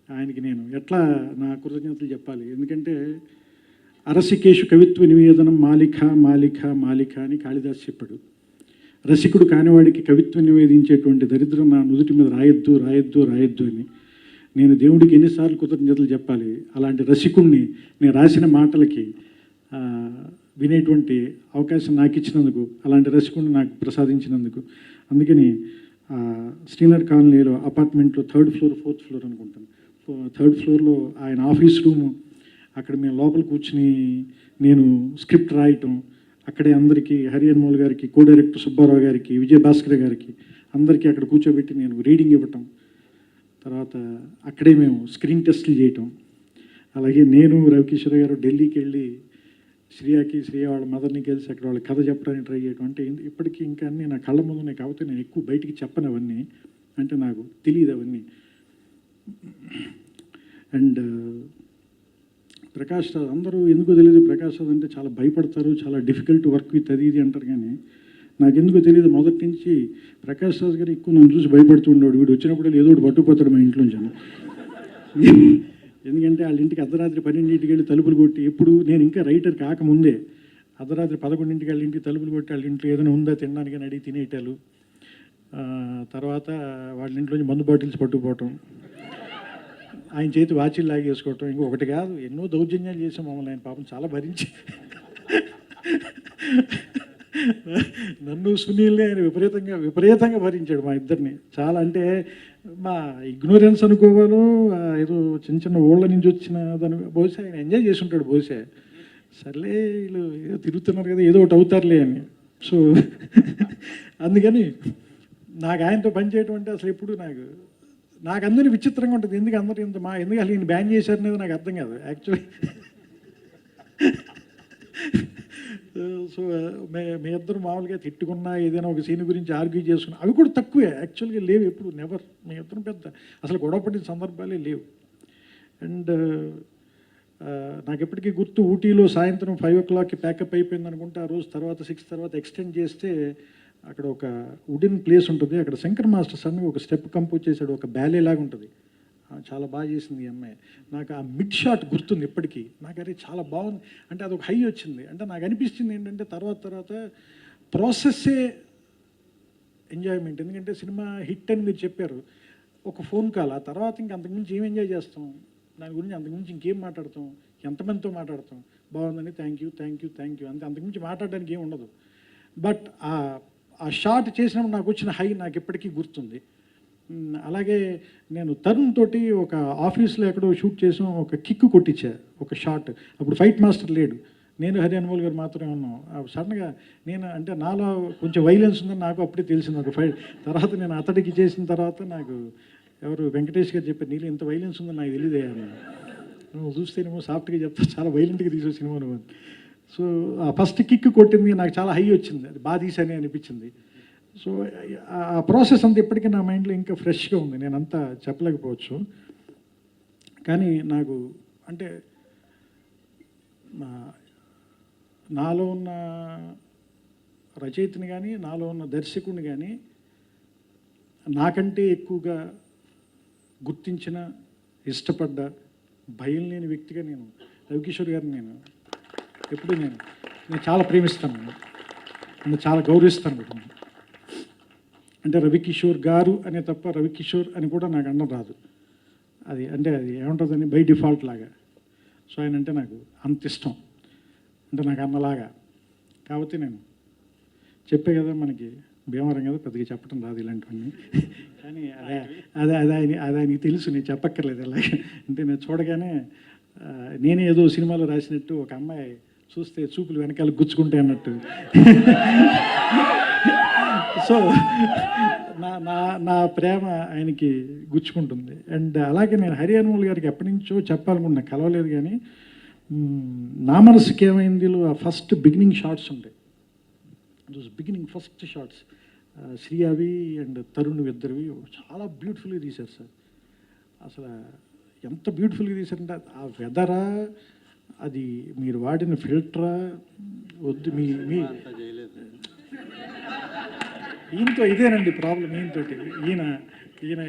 ఆయనకి నేను ఎట్లా నా కృతజ్ఞతలు చెప్పాలి. ఎందుకంటే అరసికేషు కవిత్వ నివేదనం మాలిక మాలిక మాలిక అని కాళిదాస్ చెప్పాడు. రసికుడు కానివాడికి కవిత్వం నివేదించేటువంటి దరిద్రం నా నుదుటి మీద రాయొద్దు రాయొద్దు రాయొద్దు అని నేను దేవుడికి ఎన్నిసార్లు కృతజ్ఞతలు చెప్పాలి. అలాంటి రసికుణ్ణి నేను రాసిన మాటలకి వినేటువంటి అవకాశం నాకు ఇచ్చినందుకు, అలాంటి రసికుణ్ణి నాకు ప్రసాదించినందుకు. అందుకని శ్రీనగర్ కాలనీలో అపార్ట్మెంట్లో 3rd ఫ్లోర్ 4th ఫ్లోర్ అనుకుంటాను, 3rd ఫ్లోర్లో ఆయన ఆఫీస్ రూము, అక్కడ మేము లోపల కూర్చుని నేను స్క్రిప్ట్ రాయటం, అక్కడే అందరికీ హరిహరమౌళి గారికి, కో డైరెక్టర్ సుబ్బారావు గారికి, విజయభాస్కర్ గారికి అందరికీ అక్కడ కూర్చోబెట్టి నేను రీడింగ్ ఇవ్వటం, తర్వాత అక్కడే మేము స్క్రీన్ టెస్ట్లు చేయటం. అలాగే నేను రవికిషోర్ గారు ఢిల్లీకి వెళ్ళి శ్రీయ వాళ్ళ మదర్ని కలిసి అక్కడ వాళ్ళ కథ చెప్పడానికి ట్రై చేయటం. అంటే ఇప్పటికీ ఇంకా అన్నీ నా కళ్ళ ముందు ఉన్నాయి. కాకపోతే నేను ఎక్కువ బయటికి చెప్పను అవన్నీ, అంటే నాకు తెలియదు అవన్నీ. అండ్ ప్రకాష్ రాజ్ అందరూ ఎందుకో తెలియదు, ప్రకాష్ రాజ్ అంటే చాలా భయపడతారు, చాలా డిఫికల్ట్ వర్క్ విత్ అది ఇది అంటారు. కానీ నాకెందుకో తెలియదు, మొదటి నుంచి ప్రకాష్ రాజ్ గారు ఎక్కువ నన్ను చూసి భయపడుతూ ఉండేవాడు. వీడు వచ్చినప్పుడు ఏదో ఒకటి పట్టుకుపోతాడు మా ఇంట్లోంచి. ఎందుకంటే వాళ్ళ ఇంటికి అర్ధరాత్రి 12ంటికి వెళ్ళి తలుపులు కొట్టి, ఎప్పుడు నేను ఇంకా రైటర్ కాకముందే అర్ధరాత్రి 11ంటికి వాళ్ళ ఇంటికి తలుపులు కొట్టి వాళ్ళ ఇంట్లో ఏదైనా ఉందా తినడానికి అని అడిగి తినేటాలు. తర్వాత వాళ్ళ ఇంట్లోంచి మందు బాటిల్స్ పట్టుకుపోవటం, ఆయన చేతి వాచీలు లాగేసుకోవటం, ఇంకొకటి కాదు ఎన్నో దౌర్జన్యాలు చేసాం మమ్మల్ని. ఆయన పాపం చాలా భరించి నన్ను సునీల్ని ఆయన విపరీతంగా భరించాడు మా ఇద్దరిని. చాలా అంటే మా ఇగ్నోరెన్స్ అనుకోవాలో ఏదో చిన్న ఊళ్ళ నుంచి వచ్చిన దాని బహుశా ఆయన ఎంజాయ్ చేసి ఉంటాడు బహుశా. సర్లే వీళ్ళు ఏదో తిరుగుతున్నారు కదా ఏదో ఒకటి అవుతారులే అని. సో అందుకని నాకు ఆయనతో పనిచేయటం అంటే అసలు ఎప్పుడు నాకు అందరినీ విచిత్రంగా ఉంటుంది. ఎందుకు అందరూ ఎందుకు అసలు ఈయన బ్యాన్ చేశారనేది నాకు అర్థం కాదు యాక్చువల్లీ. సో మీ ఇద్దరు మామూలుగా తిట్టుకున్నా ఏదైనా ఒక సీన్ గురించి ఆర్గ్యూ చేసుకున్నా అవి కూడా తక్కువే యాక్చువల్గా, లేవు ఎప్పుడు నెవర్. మీ ఇద్దరు పెద్ద అసలు గొడవ పడిన సందర్భాలే లేవు. అండ్ నాకు ఎప్పటికీ గుర్తు, ఊటీలో సాయంత్రం 5 o'clockకి ప్యాకప్ అయిపోయింది అనుకుంటే ఆ రోజు తర్వాత 6 తర్వాత ఎక్స్టెండ్ చేస్తే అక్కడ ఒక వుడెన్ ప్లేస్ ఉంటుంది, అక్కడ శంకర్ మాస్టర్ సన్గా ఒక స్టెప్ కంపోజ్ చేశాడు, ఒక బ్యాలే లాగా ఉంటుంది. చాలా బాగా చేసింది ఈ అమ్మాయి. నాకు ఆ మిడ్ షాట్ గుర్తుంది ఇప్పటికీ. నాకు అరే చాలా బాగుంది అంటే అదొక హై వచ్చింది. అంటే నాకు అనిపిస్తుంది ఏంటంటే తర్వాత ప్రాసెస్సే ఎంజాయ్మెంట్. ఎందుకంటే సినిమా హిట్ అని మీరు చెప్పారు, ఒక ఫోన్ కాల్, ఆ తర్వాత ఇంకా అంతకుమించి ఏం ఎంజాయ్ చేస్తాం, దాని గురించి అంతకుమించి ఇంకేం మాట్లాడతాం, ఎంతమందితో మాట్లాడతాం, బాగుందని థ్యాంక్ యూ అంతే, అంతకుమించి మాట్లాడడానికి ఏం ఉండదు. బట్ ఆ షాట్ చేసినప్పుడు నాకు వచ్చిన హై నాకు ఇప్పటికీ గుర్తుంది. అలాగే నేను తరుణ్ తోటి ఒక ఆఫీస్లో ఎక్కడో షూట్ చేసాం, ఒక కిక్ కొట్టించా ఒక షాట్. అప్పుడు ఫైట్ మాస్టర్ లేడు, నేను హరిహరమౌళి గారు మాత్రమే ఉన్నాం. సడన్గా నేను అంటే నాలో కొంచెం వైలెన్స్ ఉందని నాకు అప్పుడే తెలిసింది ఒక ఫైట్. తర్వాత నేను అతడికి చేసిన తర్వాత నాకు ఎవరు వెంకటేష్ గారు చెప్పారు, నీళ్ళు ఇంత వైలెన్స్ ఉందని నాకు తెలియదే అని. నువ్వు చూస్తేనేమో సాఫ్ట్గా చెప్తా, చాలా వైలెంట్గా తీసే సినిమా నువ్వు. సో ఆ ఫస్ట్ కిక్ కొట్టింది నాకు చాలా హై వచ్చింది, అది బాగా తీసానే అనిపించింది. సో ఆ ప్రాసెస్ అంతా ఇప్పటికీ నా మైండ్లో ఇంకా ఫ్రెష్గా ఉంది. నేను అంతా చెప్పలేకపోవచ్చు, కానీ నాకు అంటే నాలో ఉన్న రచయితని కానీ నాలో ఉన్న దర్శకుడిని కానీ నాకంటే ఎక్కువగా గుర్తించిన, ఇష్టపడ్డ, భయం లేని వ్యక్తిగా నేను రవికిషోర్ గారిని నేను ఎప్పుడు నేను చాలా ప్రేమిస్తాను, నేను చాలా గౌరవిస్తాను కూడా. అంటే రవికిషోర్ గారు అనే తప్ప రవికిషోర్ అని కూడా నాకు అనడం రాదు. అది అంటే అది ఏముంటుందని బై డిఫాల్ట్ లాగా. సో ఆయన అంటే నాకు అంత ఇష్టం, అంటే నాకు అన్నలాగా. కాబట్టి నేను చెప్పే కదా, మనకి భీమవరం కదా, పెద్దగా చెప్పడం రాదు ఇలాంటివన్నీ. కానీ అది ఆయనకి తెలుసు, నేను చెప్పక్కర్లేదు అలాగే. అంటే నేను చూడగానే నేనే ఏదో సినిమాలో రాసినట్టు ఒక అమ్మాయి చూస్తే చూపులు వెనకాల గుచ్చుకుంటే అన్నట్టు. సో నా ప్రేమ ఆయనకి గుచ్చుకుంటుంది. అండ్ అలాగే నేను హరి హనుమల్ గారికి ఎప్పటి నుంచో చెప్పాలనుకున్నా, కలవలేదు. కానీ నా మనసుకి ఏమైందిలో ఆ ఫస్ట్ బిగినింగ్ షార్ట్స్ ఉంటాయి, బిగినింగ్ ఫస్ట్ షార్ట్స్ శ్రీ అవి అండ్ తరుణ్ ఇద్దరివి చాలా బ్యూటిఫుల్గా తీశారు సార్. అసలు ఎంత బ్యూటిఫుల్గా తీశారంటే ఆ వెదరా, అది మీరు వాడిన ఫిల్టరా వద్దు. ఈయనతో ఇదేనండి ప్రాబ్లం, ఈయనతోటి. ఈయన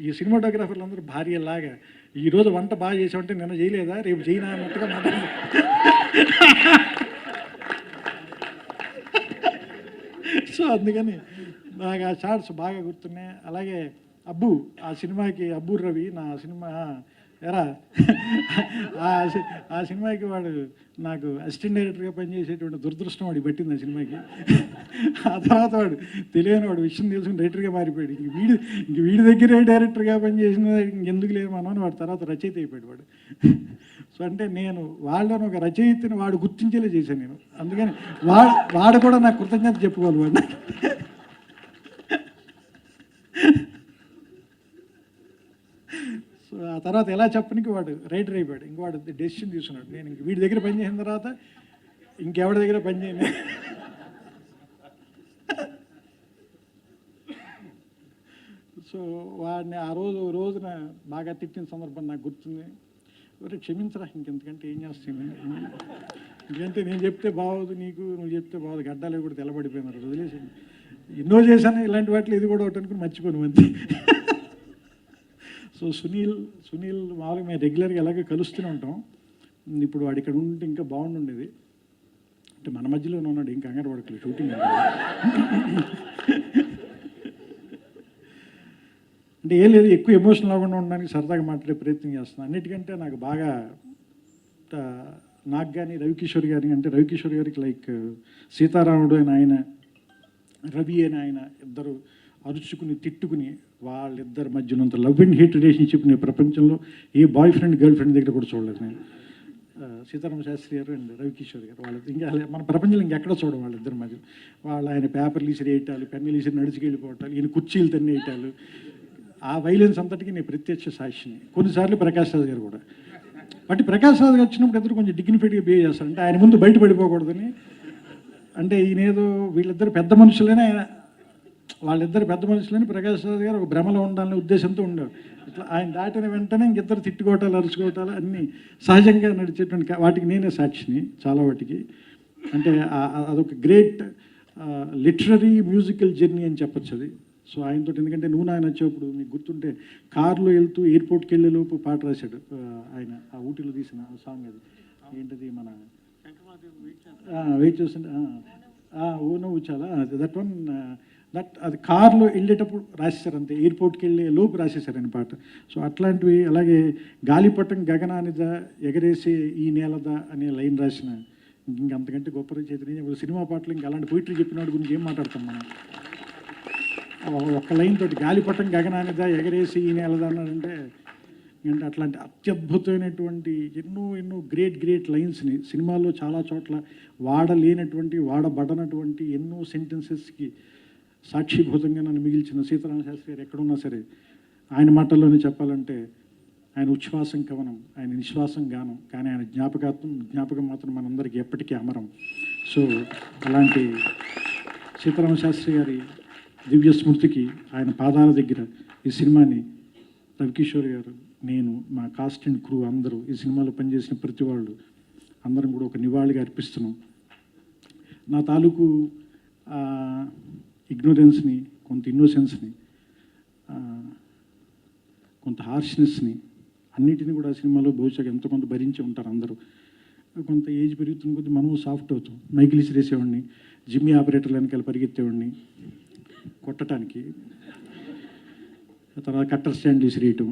ఈ సినిమాటోగ్రాఫర్లు అందరూ భార్యలాగా ఈరోజు వంట బాగా చేసామంటే నిన్న చేయలేదా, రేపు చేయనా అన్నట్టుగా మాట్లాడారు. సో అందుకని నాకు ఆ షార్ట్స్ బాగా గుర్తున్నాయి. అలాగే అబ్బు, ఆ సినిమాకి అబ్బు రవి, నా సినిమా ఎరా, ఆ సినిమాకి వాడు నాకు అసిస్టెంట్ డైరెక్టర్గా పనిచేసేటువంటి దురదృష్టం వాడికి పట్టింది ఆ సినిమాకి. ఆ తర్వాత వాడు తెలియని వాడు విషయం తెలుసుకుని డైరెక్టర్గా మారిపోయాడు. ఇంక వీడి దగ్గరే డైరెక్టర్గా పనిచేసిన ఇంకెందుకు లేదు మనం అని వాడు తర్వాత రచయిత అయిపోయాడు వాడు. సో అంటే నేను వాళ్ళని ఒక రచయితని వాడు గుర్తించేలా చేశాను నేను. అందుకని వాడు కూడా నాకు కృతజ్ఞత చెప్పుకోవాలి వాడు. సో ఆ తర్వాత ఎలా చెప్పనికి వాడు రైటర్ అయిపోయాడు. ఇంక వాడు డెసిషన్ తీసుకున్నాడు, నేను ఇంక వీడి దగ్గర పని చేసిన తర్వాత ఇంకెవరి దగ్గర పని చేయను. సో వాడిని ఆ రోజున బాగా తిట్టిన సందర్భం నాకు గుర్తుంది. ఎవరు క్షమించరా, ఇంకెంతకంటే ఏం చేస్తాను. ఎందుకంటే నేను చెప్తే బాగోదు నీకు, నువ్వు చెప్తే బాగోదు, గడ్డాలు కూడా తెల్లబడిపోయినారు, వదిలేసి. ఎన్నో చేశాను ఇలాంటి వాటిలో, ఇది కూడా ఒకటి అనుకుని మర్చిపోను అంతే. సో సునీల్ మామూలుగా మేము రెగ్యులర్గా ఎలాగో కలుస్తూనే ఉంటాం. ఇప్పుడు వాడు ఇక్కడ ఉంటే ఇంకా బాగుండేది. అంటే మన మధ్యలోనే ఉన్నాడు, ఇంకా కంగారు పడకలేదు, షూటింగ్. అంటే ఏం లేదు, ఎక్కువ ఎమోషనల్ అవ్వకుండా ఉండడానికి సరదాగా మాట్లాడే ప్రయత్నం చేస్తున్నాను. అన్నిటికంటే నాకు బాగా నాకు కానీ రవికిషోర్ గారి, అంటే రవికిషోర్ గారికి లైక్ సీతారాముడు అని ఆయన, రవి అని ఆయన ఇద్దరు అరుచుకుని తిట్టుకుని వాళ్ళిద్దరి మధ్యనంత లవ్ అండ్ హేట్ రిలేషన్షిప్ నేను ప్రపంచంలో ఏ బాయ్ ఫ్రెండ్ గర్ల్ ఫ్రెండ్ దగ్గర కూడా చూడలేదు నేను. సీతారామ శాస్త్రి గారు అండ్ రవికిషోర్ గారు వాళ్ళు ఇంకా మన ప్రపంచంలో ఇంకెక్కడ చూడడం వాళ్ళిద్దరి మధ్య. ఆయన పేపర్లు ఇసిరి వేయటాలు, పెన్నులు ఇసిరి నడిచికెళ్ళిపోవటాలు, ఈయన కుర్చీలు తన్ని వేయటాలు, ఆ వైలెన్స్ అంతటికి నేను ప్రత్యక్ష సాక్షిని. కొన్నిసార్లు ప్రకాష్ రాజ్ గారు కూడా. బట్ ప్రకాష్ రాజ్ గారు వచ్చినప్పుడు ఇద్దరు కొంచెం డిగ్నిఫైడ్గా బిహేవ్ చేస్తారు, అంటే ఆయన ముందు బయట పడిపోకూడదని. అంటే ఈయనేదో వీళ్ళిద్దరు పెద్ద మనుషులనే, వాళ్ళిద్దరు పెద్ద మనుషులని ప్రకాష్ రాజ్ గారు ఒక భ్రమలో ఉండాలనే ఉద్దేశంతో ఉండేవారు. ఇట్లా ఆయన దాటిన వెంటనే ఇంకిద్దరు తిట్టుకోవటాలు, అరుచుకోవటాలు అన్నీ సహజంగా నడిచేటువంటి వాటికి నేనే సాక్షిని చాలా వాటికి. అంటే అదొక గ్రేట్ లిటరరీ మ్యూజికల్ జర్నీ అని చెప్పచ్చు అది. సో ఆయనతో, ఎందుకంటే నువ్వు నాయన వచ్చేప్పుడు మీకు గుర్తుంటే కారులో వెళ్తూ ఎయిర్పోర్ట్కి వెళ్ళేలోపు పాట రాశాడు ఆయన, ఆ ఊటీలో తీసిన సాంగ్. అది ఏంటది, మన వెయిట్ చేస్తుంటే ఓ నువ్వు చాలా దట్ వన్ అది కారులో వెళ్ళేటప్పుడు రాసేసారు అంతే, ఎయిర్పోర్ట్కి వెళ్ళే లోపు రాసేసారు ఆయన పాట. సో అట్లాంటివి. అలాగే గాలిపటం గగనానిదా ఎగరేసే ఈ నేలదా అనే లైన్ రాసిన ఇంకంతకంటే గొప్ప రచయిత సినిమా పాటలు ఇంకా అలాంటి పోయిటరీ చెప్పినవాడి గురించి ఏం మాట్లాడతాం మనం. ఒక్క లైన్ తోటి గాలిపటం గగనానిదా ఎగరేసి ఈ నేలదా అన్నాడంటే, అంటే అట్లాంటి అత్యద్భుతమైనటువంటి ఎన్నో గ్రేట్ లైన్స్ని సినిమాల్లో చాలా చోట్ల వాడలేనటువంటి, వాడబడనటువంటి ఎన్నో సెంటెన్సెస్కి సాక్షిభూతంగా నన్ను మిగిల్చిన సీతారామ శాస్త్రి గారు ఎక్కడున్నా సరే ఆయన మాటల్లోనే చెప్పాలంటే ఆయన ఉచ్ఛ్వాసం కవనం, ఆయన నిశ్వాసం గానం, కానీ ఆయన జ్ఞాపకం మాత్రం మనందరికీ ఎప్పటికీ అమరం. సో అలాంటి సీతారామ శాస్త్రి గారి దివ్య స్మృతికి ఆయన పాదాల దగ్గర ఈ సినిమాని రవికిషోర్ గారు, నేను, మా కాస్ట్ అండ్ క్రూ అందరూ, ఈ సినిమాలో పనిచేసిన ప్రతి వాళ్ళు అందరం కూడా ఒక నివాళిగా అర్పిస్తున్నాం. నా తాలూకు ఇగ్నోరెన్స్ని, కొంత ఇన్నోసెన్స్ని, కొంత హార్ష్నెస్ని అన్నిటిని కూడా సినిమాలో బహుశా ఎంతో కొంత భరించి ఉంటారు అందరూ. కొంత ఏజ్ పెరుగుతున్న కొద్దీ మనము సాఫ్ట్ అవుతాం. మైకిల్ ఇసిరేసేవాడిని, జిమ్మి ఆపరేటర్లు వెనకాల పరిగెత్తేవాడిని కొట్టడానికి, తర్వాత కట్టర్ స్టాండ్ విసిరేయటం,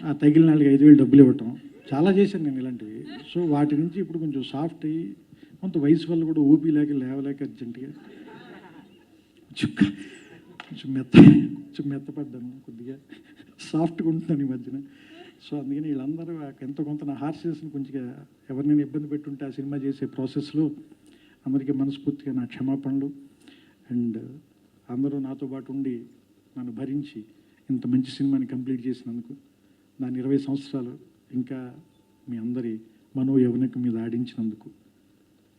ఆ తగిలిన వాళ్ళకి 5,000 డబ్బులు ఇవ్వటం, చాలా చేశాను నేను ఇలాంటివి. సో వాటి నుంచి ఇప్పుడు కొంచెం సాఫ్ట్ అయ్యి, కొంత వయసు వల్ల కూడా ఓపీ లేవలేక అర్జెంటుగా కొంచెం మెత్తపడ్డాను, కొద్దిగా సాఫ్ట్గా ఉంటున్నాను ఈ మధ్యన. సో అందుకని వీళ్ళందరూ ఎంతో కొంత నా హార్షెస్ని కొంచెం ఎవరినైనా ఇబ్బంది పెట్టుంటే ఆ సినిమా చేసే ప్రాసెస్లో అందరికీ మనస్ఫూర్తిగా నా క్షమాపణలు. అండ్ అందరూ నాతో పాటు ఉండి నన్ను భరించి ఇంత మంచి సినిమాని కంప్లీట్ చేసినందుకు, దాని 20 సంవత్సరాలు ఇంకా మీ అందరి మనోయవనిక మీద ఆడించినందుకు,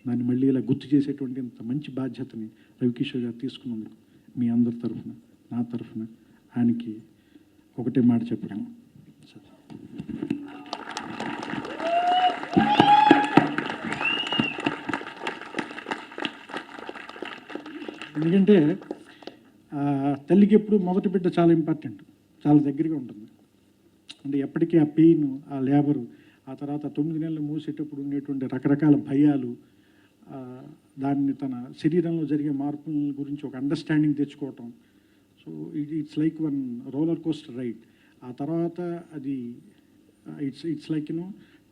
దాన్ని మళ్ళీ ఇలా గుర్తు చేసేటువంటి ఇంత మంచి బాధ్యతని రవికిషోర్ గారు తీసుకున్నందుకు మీ అందరి తరఫున, నా తరఫున ఆయనకి ఒకటే మాట చెప్పడం. ఎందుకంటే తల్లికి ఎప్పుడు మొదటి బిడ్డ చాలా ఇంపార్టెంట్, చాలా దగ్గరగా ఉంటుంది. అంటే ఎప్పటికీ ఆ పెయిన్, ఆ లేబరు, ఆ తర్వాత 9 నెలలు మూసేటప్పుడు ఉండేటువంటి రకరకాల భయాలు, దాన్ని తన శరీరంలో జరిగే మార్పుల గురించి ఒక అండర్స్టాండింగ్ తెచ్చుకోవటం. So it's like one roller coaster ride. ఆ తర్వాత అది it's like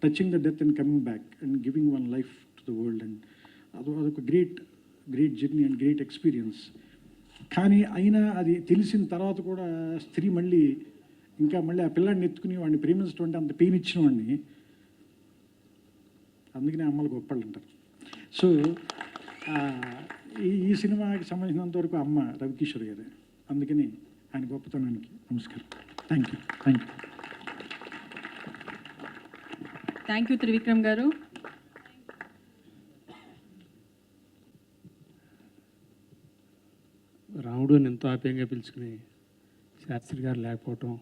touching the death and coming back and giving one life to the world. And అదొక great journey and great experience. కానీ అయినా అది తెలిసిన తర్వాత కూడా స్త్రీ మళ్ళీ ఆ పిల్లాడిని ఎత్తుకుని వాడిని ప్రేమించడం అంత పెయిన్ ఇచ్చిన వాడిని, అందుకనే అమ్మలు గొప్పళ్ళు అంటారు. సో ఈ సినిమాకి సంబంధించినంత వరకు అమ్మ రవికిషోర్ గారు, అందుకని ఆయన గొప్పతనానికి నమస్కారం. Thank you. Thank you Trivikram గారు. రాముడు అని ఎంతో ఆప్యాయంగా పిలుచుకుని శాస్త్రి గారు లేకపోవటం,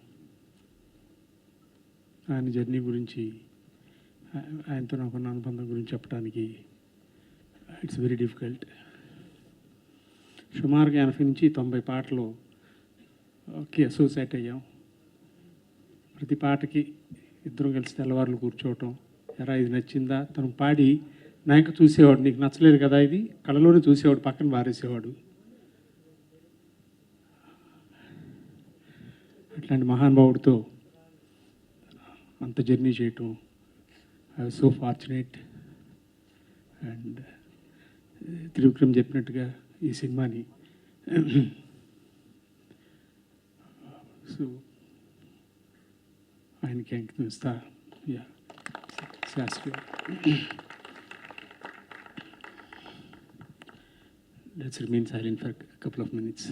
ఆయన జర్నీ గురించి, ఆయనతో నాకున్న అనుబంధం గురించి చెప్పడానికి ఇట్స్ వెరీ డిఫికల్ట్. సుమారుగా 80 నుంచి 90 పాటలు అసోసియేట్ అయ్యాం. ప్రతి పాటకి ఇద్దరం కలిసి తెల్లవారులు కూర్చోవటం, ఎరా ఇది నచ్చిందా, తను పాడి నాయక చూసేవాడు, నీకు నచ్చలేదు కదా ఇది, కళలోనే చూసేవాడు, పక్కన బారేసేవాడు. అట్లాంటి మహానుభావుడితో అంత జర్నీ చేయటం, I was so fortunate. And Trivikram చెప్పినట్టుగా ఈ సినిమాని సో ఆయనకి అంకితం ఇస్తా. Sastry, let's remain silent for a couple of minutes.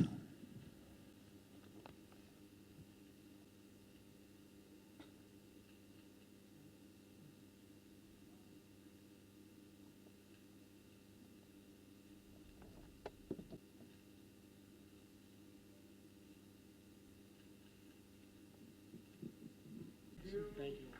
Thank you.